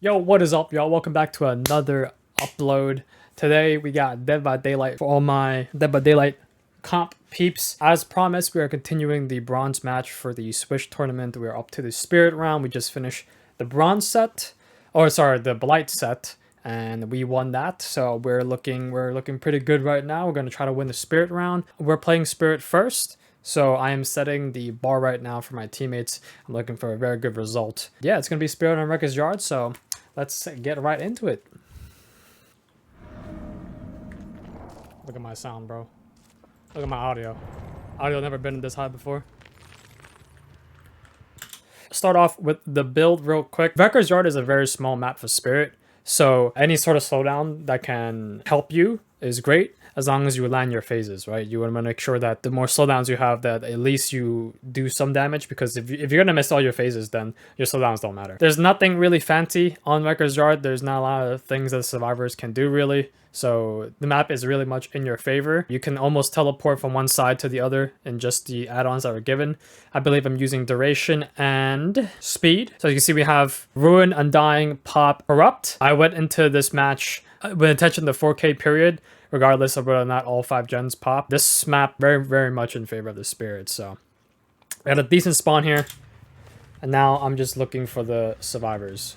Yo, what is up, y'all? Welcome back to another upload. Today we got Dead by Daylight for all my Dead by Daylight comp peeps. As promised, we are continuing the bronze match for the Swish tournament. We are up to the spirit round. We just finished the bronze set, or sorry, the blight set, and we won that. So we're looking pretty good right now. We're gonna try to win the spirit round. We're playing spirit first. So I am setting the bar right now for my teammates. I'm looking for a very good result. Yeah, it's gonna be Spirit on Wrecker's Yard, so let's get right into it. Look at my sound, bro. Look at my audio. Audio never been this high before. Start off with the build real quick. Wrecker's Yard is a very small map for Spirit, so any sort of slowdown that can help you is great, as long as you land your phases, right? You want to make sure that the more slowdowns you have, that at least you do some damage, because if you're going to miss all your phases, then your slowdowns don't matter. There's nothing really fancy on Wrecker's Yard. There's not a lot of things that survivors can do, really. So the map is really much in your favor. You can almost teleport from one side to the other in just the add-ons that were given. I believe I'm using Duration and Speed. So you can see we have Ruin, Undying, Pop, Corrupt. I went into this match with intention the 4K period, regardless of whether or not all 5 gens pop. This map very much in favor of the Spirit. So we got a decent spawn here, and now I'm just looking for the survivors.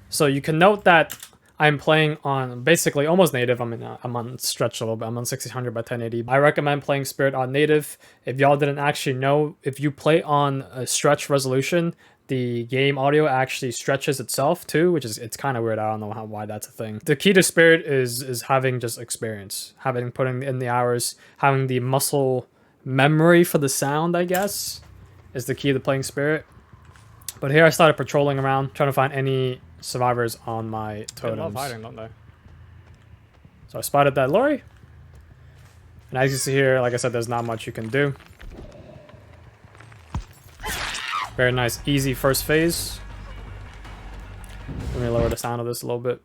So you can note that I'm playing on basically almost native. I'm on stretch a little bit. I'm on 1600 by 1080. I recommend playing Spirit on native. If y'all didn't actually know, if you play on a stretch resolution, the game audio actually stretches itself too, which is, it's kind of weird. I don't know why that's a thing. The key to Spirit is having just experience, putting in the hours, having the muscle memory for the sound, I guess, is the key to playing Spirit. But here I started patrolling around, trying to find any survivors on my totems. They love hiding, don't they? So I spotted that lorry. And as you see here, like I said, there's not much you can do. Very nice, easy first phase. Let me lower the sound of this a little bit.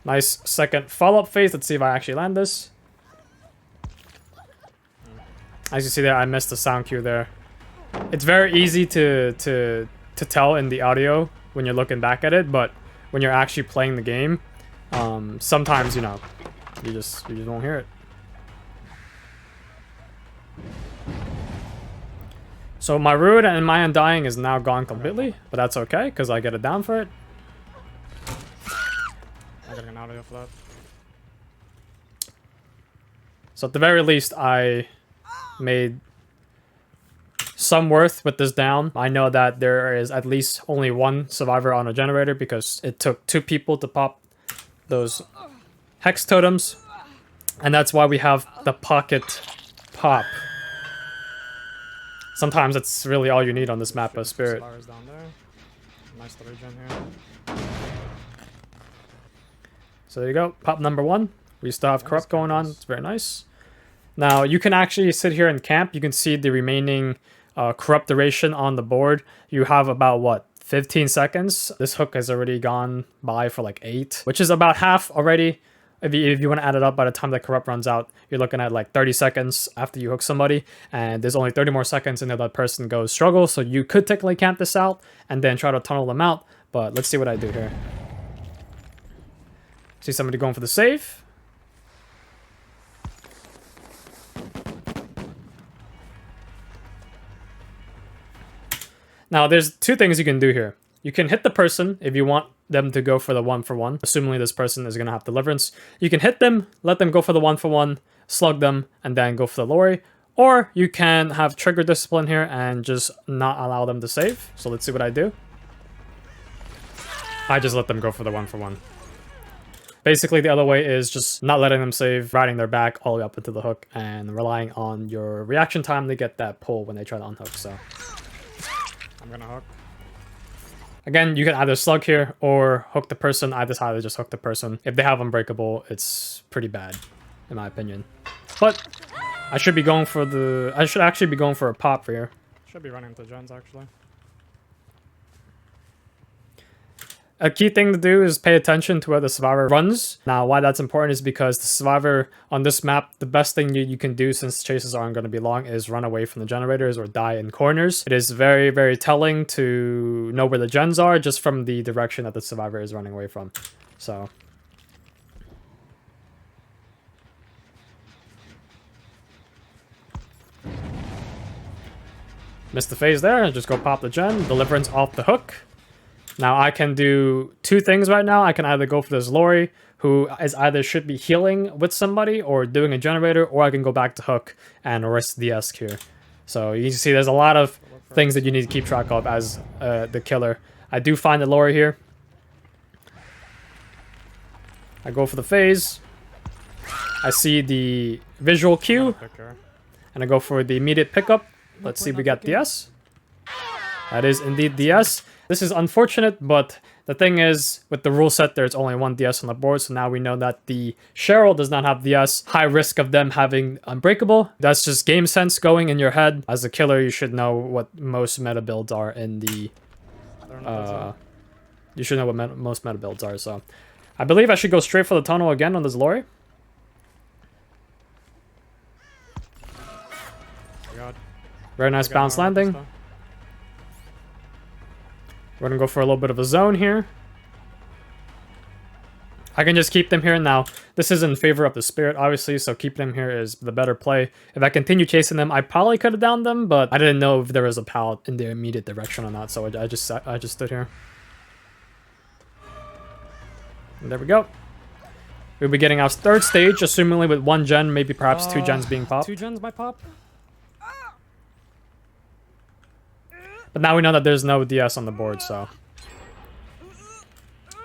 Nice second follow-up phase. Let's see if I actually land this. As you see there, I missed the sound cue there. It's very easy to tell in the audio when you're looking back at it, but when you're actually playing the game, sometimes, you know, you just won't hear it. So my Ruin and my Undying is now gone completely, but that's okay, because I get it down for it. I got an audio for that. So at the very least, I made some worth with this down. I know that there is at least only one survivor on a generator, because it took 2 people to pop those hex totems, and that's why we have the pocket pop. Sometimes it's really all you need on this map of Spirit. Down there. Nice 3-gen here. So there you go, pop number 1. We still have Corrupt going on. It's very nice. Now you can actually sit here and camp. You can see the remaining Corrupt duration on the board. You have about, what, 15 seconds. This hook has already gone by for like 8, which is about half already. If you want to add it up, by the time that Corrupt runs out, you're looking at like 30 seconds after you hook somebody, and there's only 30 more seconds until that person goes struggle. So you could technically camp this out and then try to tunnel them out, but let's see what I do here. See somebody going for the save. Now there's 2 things you can do here. You can hit the person if you want them to go for the 1-for-1. Assuming this person is going to have Deliverance. You can hit them, let them go for the 1-for-1, slug them, and then go for the lorry. Or you can have Trigger Discipline here and just not allow them to save. So let's see what I do. I just let them go for the 1-for-1. Basically, the other way is just not letting them save, riding their back all the way up into the hook, and relying on your reaction time to get that pull when they try to unhook. So I'm going to hook. Again, you can either slug here or hook the person. I decided to just hook the person. If they have Unbreakable, it's pretty bad, in my opinion. But I should be going for the... I should actually be going for a pop here. Should be running into gens, actually. A key thing to do is pay attention to where the survivor runs. Now, why that's important is because the survivor on this map, the best thing you can do since chases aren't going to be long is run away from the generators or die in corners. It is very, very telling to know where the gens are just from the direction that the survivor is running away from. So... missed the phase there, just go pop the gen, deliverance off the hook. Now I can do two things right now. I can either go for this Lori, who is either should be healing with somebody or doing a generator, or I can go back to hook and risk the ESC here. So you can see there's a lot of things that you need to keep track of as the killer. I do find the Lori here. I go for the phase. I see the visual cue, and I go for the immediate pickup. Let's see, we got DS. That is indeed DS. This is unfortunate, but the thing is, with the rule set, there's only one DS on the board, so now we know that the Cheryl does not have DS. High risk of them having Unbreakable. That's just game sense going in your head. As a killer, you should know what most meta builds are in the... you should know what most meta builds are, so... I believe I should go straight for the tunnel again on this Lori. Very nice bounce landing. We're gonna go for a little bit of a zone here. I can just keep them here now. This is in favor of the spirit, obviously, so keeping them here is the better play. If I continue chasing them, I probably could have downed them, but I didn't know if there was a pallet in the immediate direction or not, so I just stood here. And there we go. We'll be getting our third stage, assumingly with one gen, maybe perhaps two gens being popped. Two gens might pop. But now we know that there's no DS on the board, so...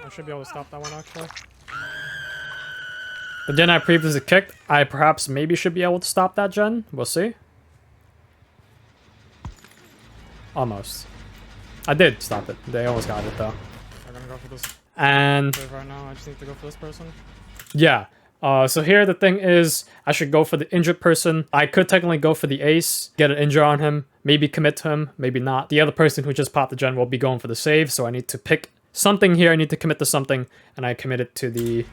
I should be able to stop that one, actually. The gen I previously kicked, I perhaps maybe should be able to stop that gen. We'll see. Almost. I did stop it. They almost got it, though. I'm gonna go for this. And... right now, I just need to go for this person. Yeah. So here the thing is, I should go for the injured person. I could technically go for the ace, get an injure on him, maybe commit to him, maybe not. The other person who just popped the gen will be going for the save, so I need to pick something here. I need to commit to something, and I committed to the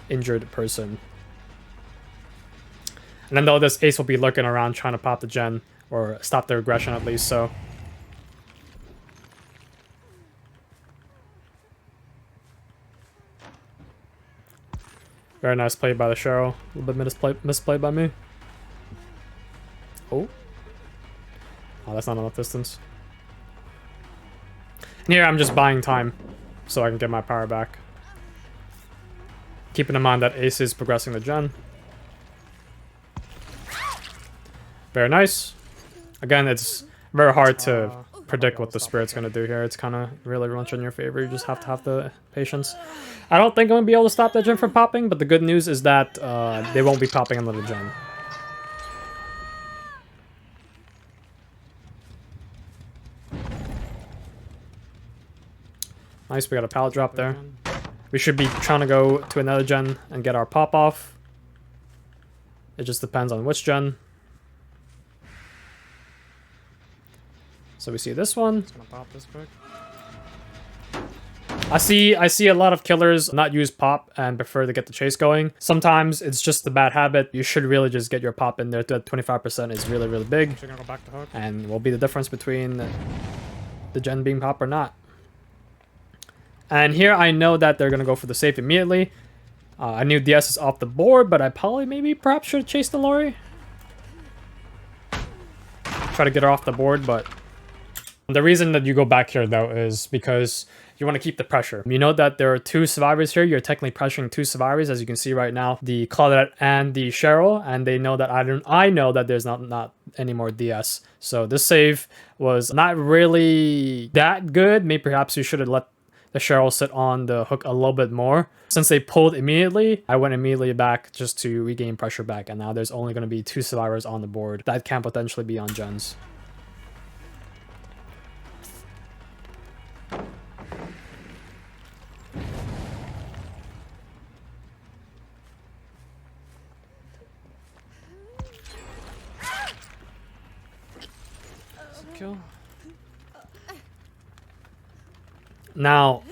injured person. And then though this ace will be lurking around trying to pop the gen, or stop the aggression at least, so... Very nice play by the Cheryl. A little bit misplay by me. Oh. Oh, that's not enough distance. And here I'm just buying time so I can get my power back. Keeping in mind that Ace is progressing the gen. Very nice. Again, it's very hard to predict what the spirit's going to do here. It's kind of really much in your favor. You just have to have the patience. I don't think I'm going to be able to stop that gen from popping, but the good news is that they won't be popping another gen. Nice, we got a pallet drop there. We should be trying to go to another gen and get our pop off. It just depends on which gen. So we see this one. Just gonna pop this quick. I see a lot of killers not use pop and prefer to get the chase going. Sometimes it's just a bad habit. You should really just get your pop in there. 25% is really, really big. Actually gonna go back to hook. And will be the difference between the gen being pop or not. And here I know that they're gonna go for the safe immediately. I knew DS is off the board, but I probably perhaps should have chased the Lori. Try to get her off the board, but the reason that you go back here though is because you want to keep the pressure. You know that there are two survivors here. You're technically pressuring two survivors, as you can see right now, the Claudette and the Cheryl, and they know that I know that there's not any more DS. So this save was not really that good. Maybe perhaps you should have let the Cheryl sit on the hook a little bit more. Since they pulled immediately, I went immediately back just to regain pressure back, and now there's only going to be two survivors on the board that can potentially be on gens. Kill. Now,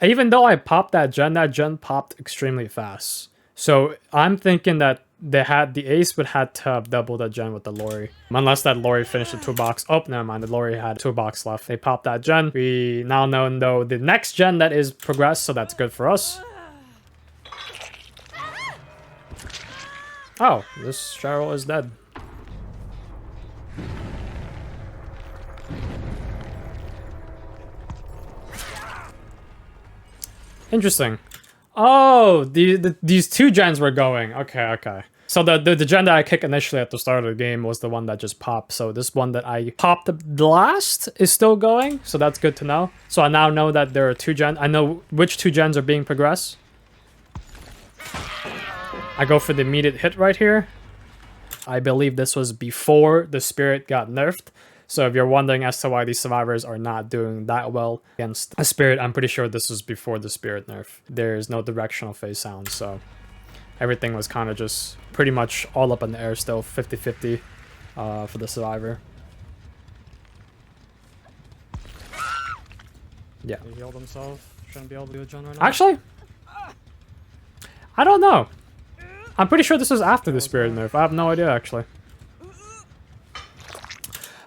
Even though I popped that gen popped extremely fast. So I'm thinking that the ace would have to have doubled that gen with the Lori. Unless that Lori finished the 2-box. Oh, never mind. The Lori had 2-box left. They popped that gen. We now know though the next gen that is progressed, so that's good for us. Oh, this Cheryl is dead. Interesting. Oh, these 2 gens were going. Okay. So the gen that I kicked initially at the start of the game was the one that just popped. So this one that I popped the last is still going. So that's good to know. So I now know that there are 2 gens. I know which 2 gens are being progressed. I go for the immediate hit right here. I believe this was before the spirit got nerfed. So if you're wondering as to why these survivors are not doing that well against a spirit, I'm pretty sure this was before the spirit nerf. There's no directional phase sound, so everything was kind of just pretty much all up in the air still, 50-50 for the survivor. Yeah. He healed himself. Shouldn't be able to do a gen right now. Actually, I don't know. I'm pretty sure this was after the spirit nerf. I have no idea, actually.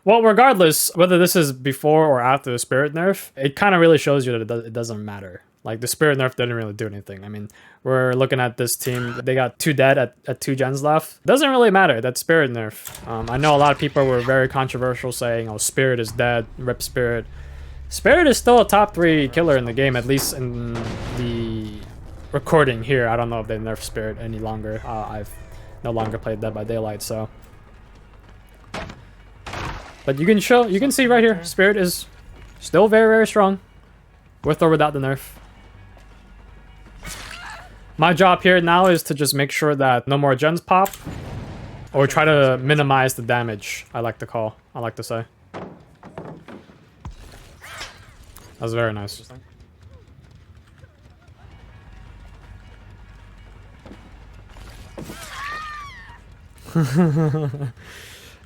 Well, regardless, whether this is before or after the spirit nerf, it kind of really shows you that it doesn't matter. Like, the spirit nerf didn't really do anything. I mean, we're looking at this team. They got 2 dead at 2 gens left. Doesn't really matter. That's spirit nerf. I know a lot of people were very controversial saying, oh, spirit is dead. Rip spirit. Spirit is still a top 3 killer in the game, at least in the recording here. I don't know if they nerf spirit any longer. I've no longer played Dead by Daylight, so... But you can see right here, spirit is still very, very strong. With or without the nerf. My job here now is to just make sure that no more gens pop. Or try to minimize the damage, I like to say. That was very nice.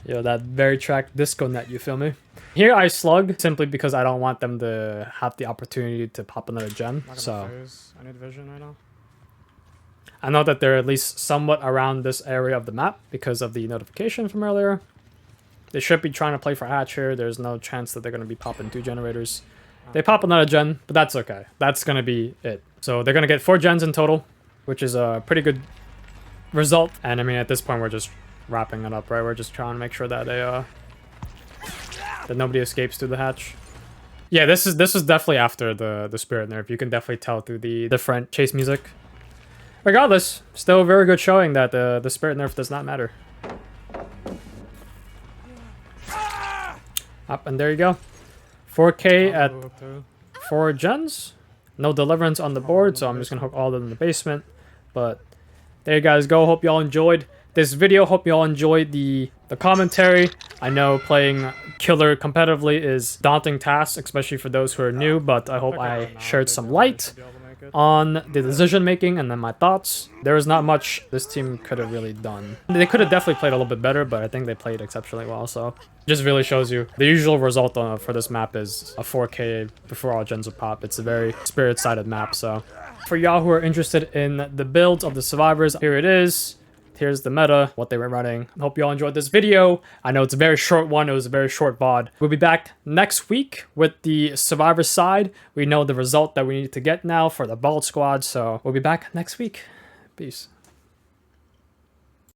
Yo, that VeryTrackDisco net, you feel me? Here I slug simply because I don't want them to have the opportunity to pop another gen. So I need vision right now. I know that they're at least somewhat around this area of the map because of the notification from earlier. They should be trying to play for hatch here. There's no chance that they're going to be popping 2 generators. They pop another gen, but that's okay. That's going to be it. So they're going to get 4 gens in total, which is a pretty good result. And I mean, at this point, we're just wrapping it up, right? We're just trying to make sure that they that nobody escapes through the hatch. Yeah, this is definitely after the spirit nerf. You can definitely tell through the different chase music. Regardless, still a very good showing that the spirit nerf does not matter. Up and there you go. 4K at 4 gens. No deliverance on the board, so I'm just gonna hook all of them in the basement. But there you guys go. Hope y'all enjoyed this video. Hope you all enjoyed the commentary. I know playing killer competitively is daunting task, especially for those who are new, but I hope I shared some light on the decision making and then my thoughts. There was not much this team could have really done. They could have definitely played a little bit better, but I think they played exceptionally well, so just really shows you the usual result for this map is a 4K before all gens would pop. It's a very spirit-sided map, so for y'all who are interested in the builds of the survivors, here it is. Here's the meta, what they were running. I hope you all enjoyed this video. I know it's a very short one. It was a very short VOD. We'll be back next week with the survivor side. We know the result that we need to get now for the Bald Squad, so we'll be back next week. Peace.